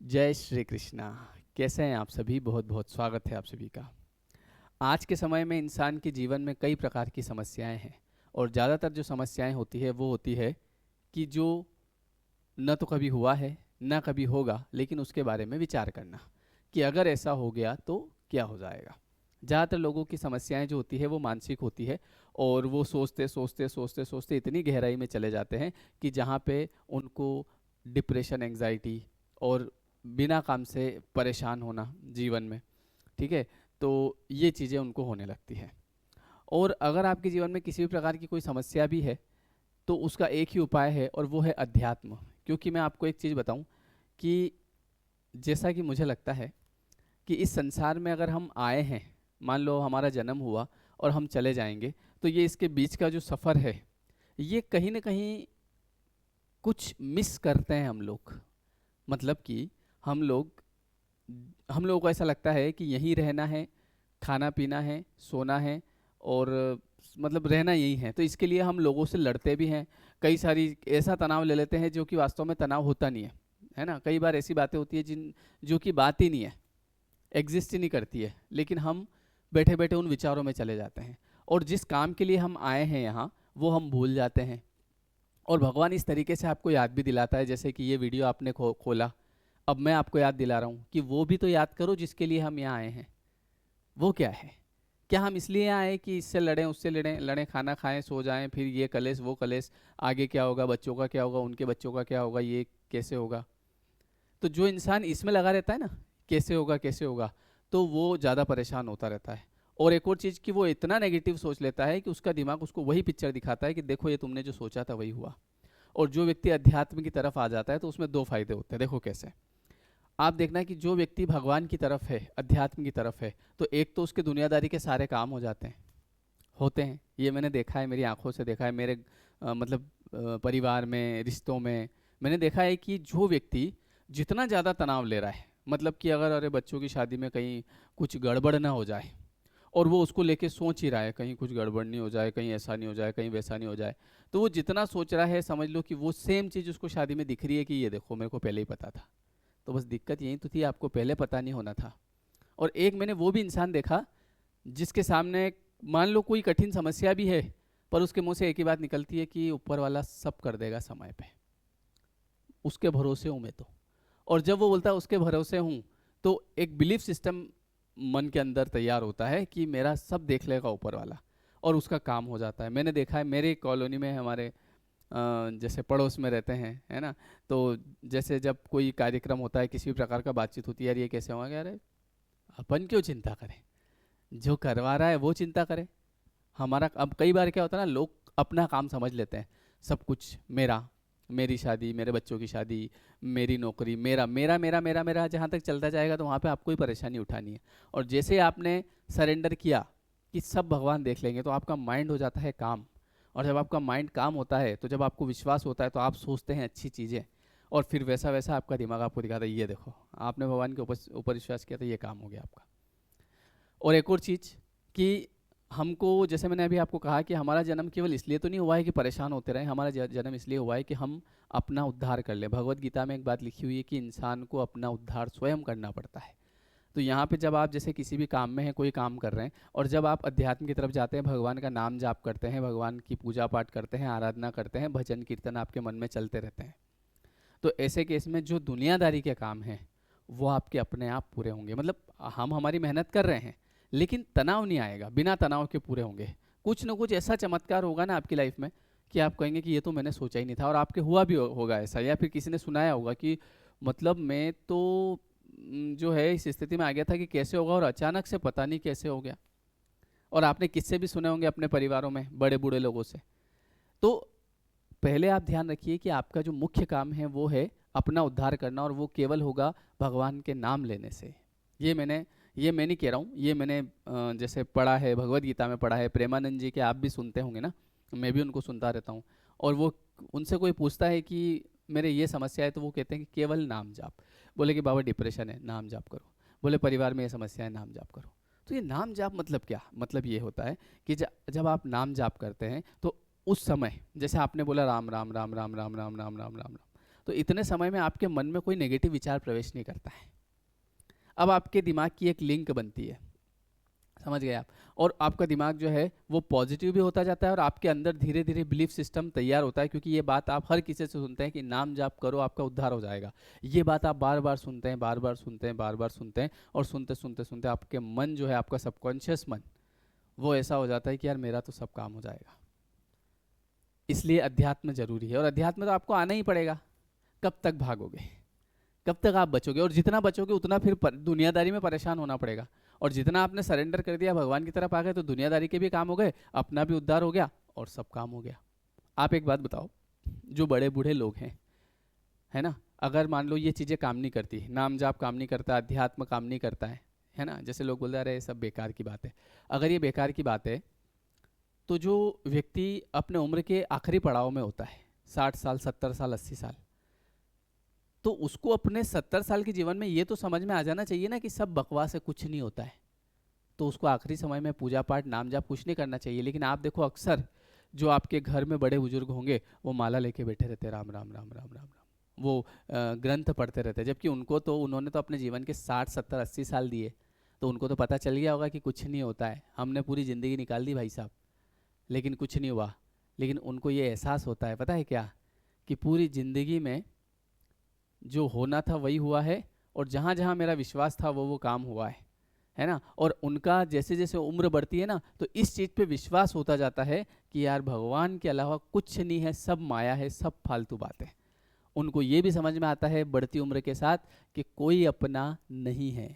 जय श्री कृष्णा। कैसे हैं आप सभी? बहुत बहुत स्वागत है आप सभी का। आज के समय में इंसान के जीवन में कई प्रकार की समस्याएं हैं और ज़्यादातर जो समस्याएं होती है वो होती है कि जो न तो कभी हुआ है न कभी होगा, लेकिन उसके बारे में विचार करना कि अगर ऐसा हो गया तो क्या हो जाएगा। ज़्यादातर लोगों की समस्याएं जो होती है वो मानसिक होती है और वो सोचते सोचते सोचते सोचते इतनी गहराई में चले जाते हैं कि जहाँ पे उनको डिप्रेशन, एंजाइटी और बिना काम से परेशान होना जीवन में, ठीक है, तो ये चीज़ें उनको होने लगती हैं। और अगर आपके जीवन में किसी भी प्रकार की कोई समस्या भी है तो उसका एक ही उपाय है और वो है अध्यात्म। क्योंकि मैं आपको एक चीज़ बताऊं कि जैसा कि मुझे लगता है कि इस संसार में अगर हम आए हैं, मान लो हमारा जन्म हुआ और हम चले जाएंगे, तो ये इसके बीच का जो सफ़र है ये कहीं ना कहीं कुछ मिस करते हैं हम लोग। मतलब कि हम लोग हम लोगों को ऐसा लगता है कि यहीं रहना है, खाना पीना है, सोना है और मतलब रहना यही है, तो इसके लिए हम लोगों से लड़ते भी हैं। कई सारी ऐसा तनाव ले लेते हैं जो कि वास्तव में तनाव होता नहीं है ना। कई बार ऐसी बातें होती है जिन जो कि बात ही नहीं है, एग्जिस्ट ही नहीं करती है, लेकिन हम बैठे बैठे उन विचारों में चले जाते हैं और जिस काम के लिए हम आए हैं यहाँ वो हम भूल जाते हैं। और भगवान इस तरीके से आपको याद भी दिलाता है, जैसे कि ये वीडियो आपने खोला, अब मैं आपको याद दिला रहा हूँ कि वो भी तो याद करो जिसके लिए हम यहाँ आए हैं। वो क्या है? क्या हम इसलिए आए कि इससे लड़ें उससे लड़ें लड़ें, खाना खाएं सो जाएं, फिर ये कलेश वो कलेश, आगे क्या होगा, बच्चों का क्या होगा, उनके बच्चों का क्या होगा, ये कैसे होगा। तो जो इंसान इसमें लगा रहता है ना, कैसे होगा कैसे होगा, तो वो ज़्यादा परेशान होता रहता है। और एक और चीज़ कि वो इतना नेगेटिव सोच लेता है कि उसका दिमाग उसको वही पिक्चर दिखाता है कि देखो ये तुमने जो सोचा था वही हुआ। और जो व्यक्ति अध्यात्म की तरफ आ जाता है तो उसमें दो फायदे होते हैं। देखो कैसे, आप देखना कि जो व्यक्ति भगवान की तरफ है, अध्यात्म की तरफ है, तो एक तो उसके दुनियादारी के सारे काम हो जाते हैं, होते हैं। ये मैंने देखा है, मेरी आंखों से देखा है, मेरे परिवार में, रिश्तों में मैंने देखा है कि जो व्यक्ति जितना ज़्यादा तनाव ले रहा है, मतलब कि अगर अरे बच्चों की शादी में कहीं कुछ गड़बड़ ना हो जाए और वो उसको लेके सोच ही रहा है कहीं कुछ गड़बड़ नहीं हो जाए, कहीं ऐसा नहीं हो जाए, कहीं वैसा नहीं हो जाए, तो वो जितना सोच रहा है समझ लो कि वो सेम चीज़ उसको शादी में दिख रही है कि ये देखो मेरे को पहले ही पता था। तो बस दिक्कत यही तो थी, आपको पहले पता नहीं होना था। और एक मैंने वो भी इंसान देखा जिसके सामने मान लो कोई कठिन समस्या भी है, पर उसके मुंह से एक ही बात निकलती है कि ऊपर वाला सब कर देगा समय पे, उसके भरोसे हूँ मैं तो। और जब वो बोलता है उसके भरोसे हूँ, तो एक बिलीफ सिस्टम मन के अंदर तैयार होता है कि मेरा सब देख लेगा ऊपर वाला, और उसका काम हो जाता है। मैंने देखा है मेरे कॉलोनी में, हमारे जैसे पड़ोस में रहते हैं, है ना, तो जैसे जब कोई कार्यक्रम होता है, किसी भी प्रकार का बातचीत होती है, यार ये कैसे होगा, यार अपन क्यों चिंता करें, जो करवा रहा है वो चिंता करे। हमारा अब कई बार क्या होता है ना, लोग अपना काम समझ लेते हैं, सब कुछ मेरा, मेरी शादी, मेरे बच्चों की शादी, मेरी नौकरी, मेरा मेरा मेरा मेरा मेरा जहाँ तक चलता जाएगा तो वहाँ पे आपको ही परेशानी उठानी है। और जैसे ही आपने सरेंडर किया कि सब भगवान देख लेंगे, तो आपका माइंड हो जाता है काम। और जब आपका माइंड काम होता है तो जब आपको विश्वास होता है तो आप सोचते हैं अच्छी चीज़ें, और फिर वैसा वैसा आपका दिमाग आपको दिखाता है, ये देखो आपने भगवान के ऊपर ऊपर विश्वास किया तो ये काम हो गया आपका। और एक और चीज़ कि हमको, जैसे मैंने अभी आपको कहा कि हमारा जन्म केवल इसलिए तो नहीं हुआ है कि परेशान होते रहें, हमारा जन्म इसलिए हुआ है कि हम अपना उद्धार कर लें। भगवत गीता में एक बात लिखी हुई है कि इंसान को अपना उद्धार स्वयं करना पड़ता है। तो यहाँ पे जब आप जैसे किसी भी काम में हैं, कोई काम कर रहे हैं, और जब आप अध्यात्म की तरफ जाते हैं, भगवान का नाम जाप करते हैं, भगवान की पूजा पाठ करते हैं, आराधना करते हैं, भजन कीर्तन आपके मन में चलते रहते हैं, तो ऐसे केस में जो दुनियादारी के काम हैं वो आपके अपने आप पूरे होंगे। मतलब हम हमारी मेहनत कर रहे हैं, लेकिन तनाव नहीं आएगा, बिना तनाव के पूरे होंगे। कुछ ना कुछ ऐसा चमत्कार होगा ना आपकी लाइफ में कि आप कहेंगे कि ये तो मैंने सोचा ही नहीं था, और आपके हुआ भी होगा ऐसा, या फिर किसी ने सुनाया होगा कि मतलब मैं तो जो है इस स्थिति में आ गया था कि कैसे होगा, और अचानक से पता नहीं कैसे हो गया। और आपने किस्से भी सुने होंगे अपने परिवारों में बड़े बूढ़े लोगों से। तो पहले आप ध्यान रखिए कि आपका जो मुख्य काम है वो है अपना उद्धार करना, और वो केवल होगा भगवान के नाम लेने से। ये मैं नहीं कह रहा हूँ, ये मैंने जैसे पढ़ा है, भगवत गीता में पढ़ा है, प्रेमानंद जी के आप भी सुनते होंगे ना, मैं भी उनको सुनता रहता हूँ। और वो, उनसे कोई पूछता है कि मेरे ये समस्या है, तो वो कहते हैं कि केवल नाम जाप। बोले कि बाबा डिप्रेशन है, नाम जाप करो। बोले परिवार में ये समस्या है, नाम जाप करो। तो ये नाम जाप मतलब क्या, मतलब ये होता है कि जब आप नाम जाप करते हैं तो उस समय, जैसे आपने बोला राम राम राम राम राम राम राम राम राम राम, तो इतने समय में आपके मन में कोई नेगेटिव विचार प्रवेश नहीं करता है। अब आपके दिमाग की एक लिंक बनती है, समझ गए आप, और आपका दिमाग जो है वो पॉजिटिव भी होता जाता है और आपके अंदर धीरे धीरे बिलीफ सिस्टम तैयार होता है, क्योंकि ये बात आप हर किसी से सुनते हैं कि नाम जाप करो आपका उद्धार हो जाएगा। ये बात आप बार बार सुनते हैं, बार बार सुनते हैं, बार बार सुनते हैं, और सुनते सुनते सुनते आपके मन जो है, आपका सबकॉन्शियस मन, वो ऐसा हो जाता है कि यार मेरा तो सब काम हो जाएगा। इसलिए अध्यात्म जरूरी है, और अध्यात्म तो आपको आना ही पड़ेगा। कब तक भागोगे, कब तक आप बचोगे, और जितना बचोगे उतना फिर दुनियादारी में परेशान होना पड़ेगा। और जितना आपने सरेंडर कर दिया, भगवान की तरफ आ गए, तो दुनियादारी के भी काम हो गए, अपना भी उद्धार हो गया और सब काम हो गया। आप एक बात बताओ, जो बड़े बूढ़े लोग हैं, है ना, अगर मान लो ये चीज़ें काम नहीं करती, नाम जाप काम नहीं करता, अध्यात्म काम नहीं करता है ना, जैसे लोग बोलते रहे सब बेकार की बात है। अगर ये बेकार की बात है, तो जो व्यक्ति अपने उम्र के आखिरी पड़ाव में होता है, 60 साल, 70 साल, 80 साल, तो उसको अपने 70 साल के जीवन में ये तो समझ में आ जाना चाहिए ना कि सब बकवास है, कुछ नहीं होता है। तो उसको आखिरी समय में पूजा पाठ, नाम जाप कुछ नहीं करना चाहिए। लेकिन आप देखो, अक्सर जो आपके घर में बड़े बुजुर्ग होंगे, वो माला लेके बैठे रहते, राम राम राम राम राम राम, वो ग्रंथ पढ़ते रहते, जबकि उन्होंने तो अपने जीवन के 60, 70, 80 साल दिए, तो उनको तो पता चल गया होगा कि कुछ नहीं होता है। हमने पूरी ज़िंदगी निकाल दी भाई साहब, लेकिन कुछ नहीं हुआ। लेकिन उनको ये एहसास होता है, पता है क्या, कि पूरी ज़िंदगी में जो होना था वही हुआ है, और जहाँ जहाँ मेरा विश्वास था वो काम हुआ है ना। और उनका जैसे जैसे उम्र बढ़ती है ना, तो इस चीज़ पे विश्वास होता जाता है कि यार भगवान के अलावा कुछ नहीं है, सब माया है, सब फालतू बातें। उनको ये भी समझ में आता है बढ़ती उम्र के साथ कि कोई अपना नहीं है।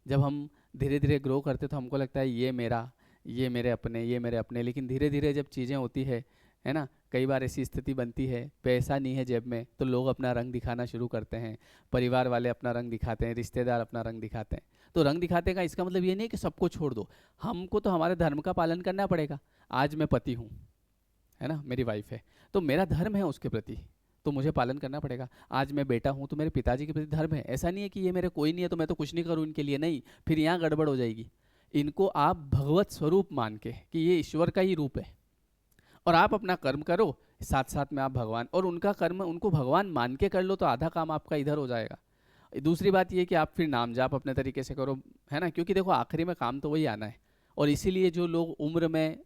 जब हम धीरे धीरे ग्रो करते तो हमको लगता है ये मेरा, ये मेरे अपने, ये मेरे अपने, लेकिन धीरे धीरे जब चीज़ें होती है ना, कई बार ऐसी स्थिति बनती है, पैसा नहीं है जेब में, तो लोग अपना रंग दिखाना शुरू करते हैं, परिवार वाले अपना रंग दिखाते हैं, रिश्तेदार अपना रंग दिखाते हैं। तो रंग दिखाते का इसका मतलब ये नहीं कि सबको छोड़ दो, हमको तो हमारे धर्म का पालन करना पड़ेगा। आज मैं पति हूँ, है ना, मेरी वाइफ है, तो मेरा धर्म है उसके प्रति, तो मुझे पालन करना पड़ेगा। आज मैं बेटा हूँ, तो मेरे पिताजी के प्रति धर्म है। ऐसा नहीं है कि ये मेरे कोई नहीं है तो मैं तो कुछ नहीं करूँ इनके लिए, नहीं, फिर यहाँ गड़बड़ हो जाएगी। इनको आप भगवत स्वरूप मान के कि ये ईश्वर का ही रूप है, और आप अपना कर्म करो, साथ साथ में आप भगवान, और उनका कर्म उनको भगवान मान के कर लो, तो आधा काम आपका इधर हो जाएगा। दूसरी बात ये कि आप फिर नाम जाप अपने तरीके से करो, है ना, क्योंकि देखो आखिरी में काम तो वही आना है। और इसीलिए जो लोग उम्र में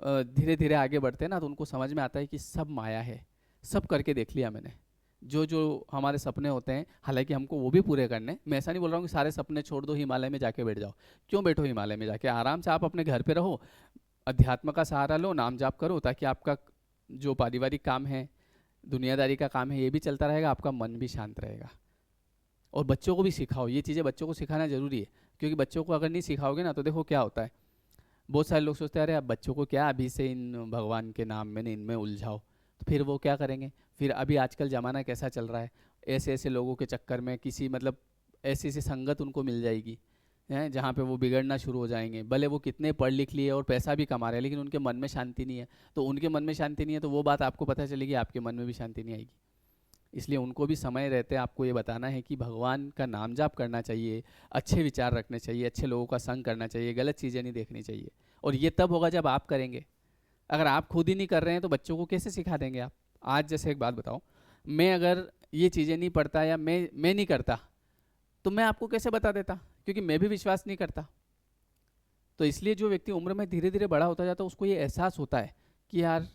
धीरे धीरे आगे बढ़ते हैं ना, तो उनको समझ में आता है कि सब माया है, सब करके देख लिया मैंने। जो जो हमारे सपने होते हैं, हालांकि हमको वो भी पूरे करने, मैं ऐसा नहीं बोल रहा हूँ कि सारे सपने छोड़ दो, हिमालय में जाके बैठ जाओ। क्यों बैठो हिमालय में जाके, आराम से आप अपने घर पे रहो, अध्यात्म का सहारा लो, नाम जाप करो, ताकि आपका जो पारिवारिक काम है, दुनियादारी का काम है, ये भी चलता रहेगा, आपका मन भी शांत रहेगा। और बच्चों को भी सिखाओ, ये चीज़ें बच्चों को सिखाना जरूरी है, क्योंकि बच्चों को अगर नहीं सिखाओगे ना, तो देखो क्या होता है, बहुत सारे लोग सोचते हैं अरे अब बच्चों को क्या, अभी से इन भगवान के नाम में इनमें उलझाओ, तो फिर वो क्या करेंगे। फिर अभी आजकल ज़माना कैसा चल रहा है, ऐसे ऐसे लोगों के चक्कर में किसी मतलब ऐसी ऐसी संगत उनको मिल जाएगी, हैं, जहाँ पे वो बिगड़ना शुरू हो जाएंगे। भले वो कितने पढ़ लिख लिए और पैसा भी कमा रहे हैं, लेकिन उनके मन में शांति नहीं है। तो उनके मन में शांति नहीं है, तो वो बात आपको पता चलेगी, आपके मन में भी शांति नहीं आएगी। इसलिए उनको भी समय रहते आपको ये बताना है कि भगवान का नाम जाप करना चाहिए, अच्छे विचार रखने चाहिए, अच्छे लोगों का संग करना चाहिए, गलत चीज़ें नहीं देखनी चाहिए। और ये तब होगा जब आप करेंगे। अगर आप खुद ही नहीं कर रहे हैं तो बच्चों को कैसे सिखा देंगे आप। आज जैसे एक बात बताओ, मैं अगर ये चीज़ें नहीं पढ़ता या मैं नहीं करता, तो मैं आपको कैसे बता देता, क्योंकि मैं भी विश्वास नहीं करता। तो इसलिए जो व्यक्ति उम्र में धीरे धीरे बड़ा होता जाता है, उसको ये एहसास होता है कि यार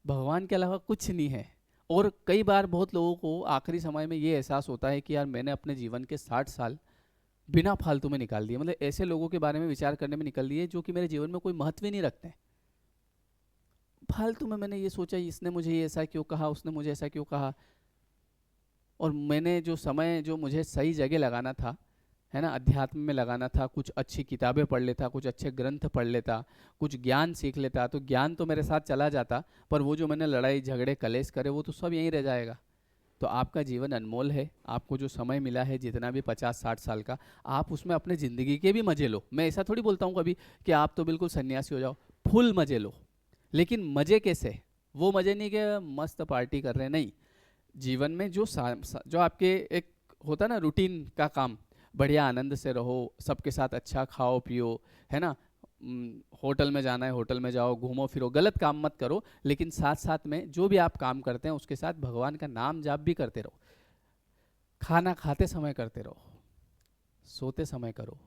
भगवान के अलावा कुछ नहीं है। और कई बार बहुत लोगों को आखिरी समय में ये एहसास होता है कि यार मैंने अपने जीवन के 60 साल बिना फालतू में निकाल दिए, मतलब ऐसे लोगों के बारे में विचार करने में निकल दिए जो कि मेरे जीवन में कोई महत्व ही नहीं रखते हैं। फालतू में मैंने ये सोचा, इसने मुझे ये ऐसा क्यों कहा, उसने मुझे ऐसा क्यों कहा, और मैंने जो समय जो मुझे सही जगह लगाना था, है ना, अध्यात्म में लगाना था, कुछ अच्छी किताबें पढ़ लेता, कुछ अच्छे ग्रंथ पढ़ लेता, कुछ ज्ञान सीख लेता, तो ज्ञान तो मेरे साथ चला जाता, पर वो जो मैंने लड़ाई झगड़े कलेश करे वो तो सब यहीं रह जाएगा। तो आपका जीवन अनमोल है, आपको जो समय मिला है जितना भी 50-60 साल का, आप उसमें अपने ज़िंदगी के भी मज़े लो। मैं ऐसा थोड़ी बोलता हूँ कभी कि आप तो बिल्कुल सन्यासी हो जाओ, फुल मज़े लो। लेकिन मज़े कैसे, वो मज़े नहीं कि मस्त पार्टी कर रहे हैं, नहीं। जीवन में जो आपके एक होता ना रूटीन का काम, बढ़िया आनंद से रहो, सबके साथ अच्छा खाओ पियो, है ना, होटल में जाना है होटल में जाओ, घूमो फिरो, गलत काम मत करो, लेकिन साथ साथ में जो भी आप काम करते हैं उसके साथ भगवान का नाम जाप भी करते रहो। खाना खाते समय करते रहो, सोते समय करो,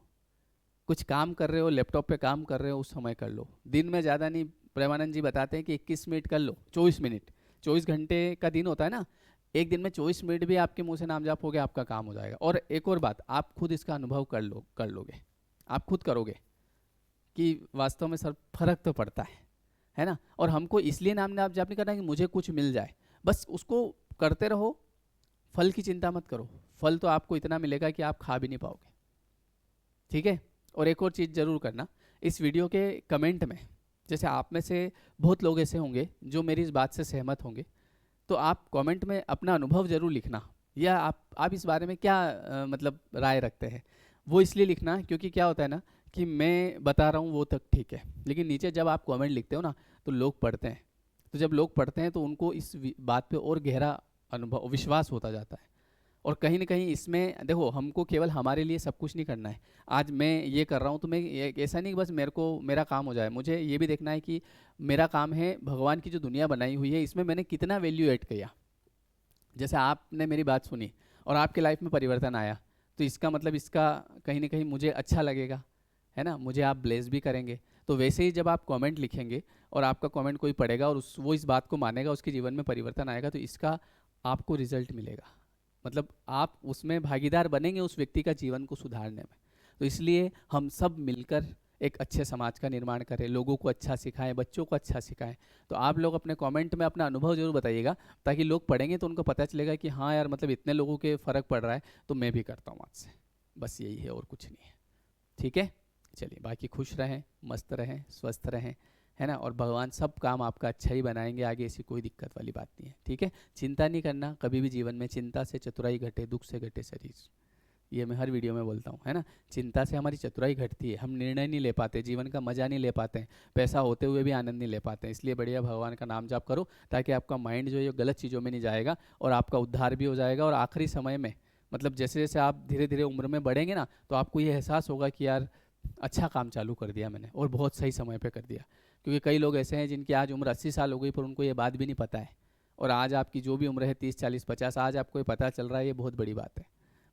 कुछ काम कर रहे हो लैपटॉप पे काम कर रहे हो उस समय कर लो। दिन में ज़्यादा नहीं, प्रेमानंद जी बताते हैं कि 21 मिनट कर लो, 24 मिनट, 24 घंटे का दिन होता है ना, एक दिन में 24 मिनट भी आपके मुंह से नाम जाप हो गया, आपका काम हो जाएगा। और एक और बात, आप खुद इसका अनुभव कर लोगे, आप खुद करोगे कि वास्तव में सर फर्क तो पड़ता है ना। और हमको इसलिए नाम जाप नहीं करना कि मुझे कुछ मिल जाए, बस उसको करते रहो, फल की चिंता मत करो, फल तो आपको इतना मिलेगा कि आप खा भी नहीं पाओगे, ठीक है। और एक और चीज़ ज़रूर करना, इस वीडियो के कमेंट में, जैसे आप में से बहुत लोग ऐसे होंगे जो मेरी इस बात से सहमत होंगे, तो आप कमेंट में अपना अनुभव ज़रूर लिखना, या आप इस बारे में क्या मतलब राय रखते हैं, वो इसलिए लिखना क्योंकि क्या होता है ना कि मैं बता रहा हूँ वो तक ठीक है, लेकिन नीचे जब आप कमेंट लिखते हो ना तो लोग पढ़ते हैं, तो जब लोग पढ़ते हैं तो उनको इस बात पे और गहरा अनुभव विश्वास होता जाता है। और कहीं ना कहीं इसमें देखो, हमको केवल हमारे लिए सब कुछ नहीं करना है। आज मैं ये कर रहा हूँ तो मैं ऐसा नहीं कि बस मेरे को मेरा काम हो जाए, मुझे ये भी देखना है कि मेरा काम है भगवान की जो दुनिया बनाई हुई है इसमें मैंने कितना वैल्यू ऐड किया। जैसे आपने मेरी बात सुनी और आपके लाइफ में परिवर्तन आया, तो इसका मतलब इसका कहीं ना कहीं मुझे अच्छा लगेगा, है ना, मुझे आप ब्लेस भी करेंगे। तो वैसे ही जब आप कमेंट लिखेंगे और आपका कमेंट कोई पढ़ेगा और वो इस बात को मानेगा, उसके जीवन में परिवर्तन आएगा, तो इसका आपको रिजल्ट मिलेगा, मतलब आप उसमें भागीदार बनेंगे उस व्यक्ति का जीवन को सुधारने में। तो इसलिए हम सब मिलकर एक अच्छे समाज का निर्माण करें, लोगों को अच्छा सिखाएं, बच्चों को अच्छा सिखाएं। तो आप लोग अपने कमेंट में अपना अनुभव जरूर बताइएगा, ताकि लोग पढ़ेंगे तो उनको पता चलेगा कि हाँ यार, मतलब इतने लोगों के फ़र्क पड़ रहा है तो मैं भी करता हूँ आज से। बस यही है और कुछ नहीं है, ठीक है। चलिए, बाकी खुश रहें, मस्त रहें, स्वस्थ रहें, है ना, और भगवान सब काम आपका अच्छा ही बनाएंगे आगे, ऐसी कोई दिक्कत वाली बात नहीं है, ठीक है। चिंता नहीं करना कभी भी जीवन में, चिंता से चतुराई घटे, दुख से घटे शरीर, ये मैं हर वीडियो में बोलता हूँ, है ना। चिंता से हमारी चतुराई घटती है, हम निर्णय नहीं ले पाते, जीवन का मजा नहीं ले पाते हैं, पैसा होते हुए भी आनंद नहीं ले पाते हैं। इसलिए बढ़िया भगवान का नाम जाप करो, ताकि आपका माइंड जो है गलत चीज़ों में नहीं जाएगा और आपका उद्धार भी हो जाएगा। और आखिरी समय में, मतलब जैसे जैसे आप धीरे धीरे उम्र में बढ़ेंगे ना, तो आपको ये एहसास होगा कि यार अच्छा काम चालू कर दिया मैंने, और बहुत सही समय पे कर दिया। क्योंकि कई लोग ऐसे हैं जिनकी आज उम्र 80 साल हो गई पर उनको ये बात भी नहीं पता है, और आज आपकी जो भी उम्र है 30 40 50, आज आपको ये पता चल रहा है, ये बहुत बड़ी बात है।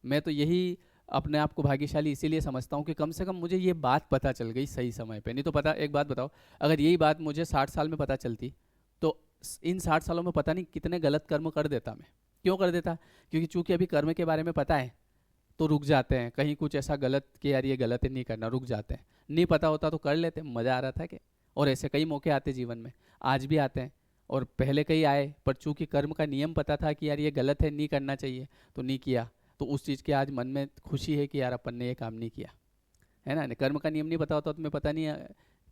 मैं तो यही अपने आप को भाग्यशाली इसीलिए समझता हूँ कि कम से कम मुझे ये बात पता चल गई सही समय पे। नहीं तो पता, एक बात बताओ, अगर यही बात मुझे 60 साल में पता चलती तो इन 60 सालों में पता नहीं कितने गलत कर्म कर देता मैं। क्यों कर देता? क्योंकि चूंकि अभी कर्म के बारे में पता है तो रुक जाते हैं, कहीं कुछ ऐसा गलत कि यार ये गलत है नहीं करना, रुक जाते हैं। नहीं पता होता तो कर लेते, मज़ा आ रहा था कि। और ऐसे कई मौके आते जीवन में, आज भी आते हैं, और पहले कई आए, पर चूंकि कर्म का नियम पता था कि यार ये गलत है, नहीं करना चाहिए, तो नहीं किया। तो उस चीज़ की आज मन में खुशी है कि यार अपन ने ये काम नहीं किया, है ना। कर्म का नियम नहीं पता होता तो मैं पता नहीं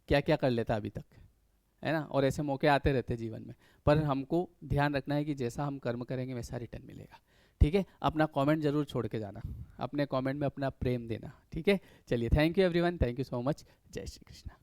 क्या क्या कर लेता अभी तक, है ना। और ऐसे मौके आते रहते जीवन में, पर हमको ध्यान रखना है कि जैसा हम कर्म करेंगे वैसा रिटर्न मिलेगा, ठीक है। अपना कमेंट जरूर छोड़ के जाना, अपने कमेंट में अपना प्रेम देना, ठीक है। चलिए, thank you everyone, thank you so much, जय श्री कृष्ण।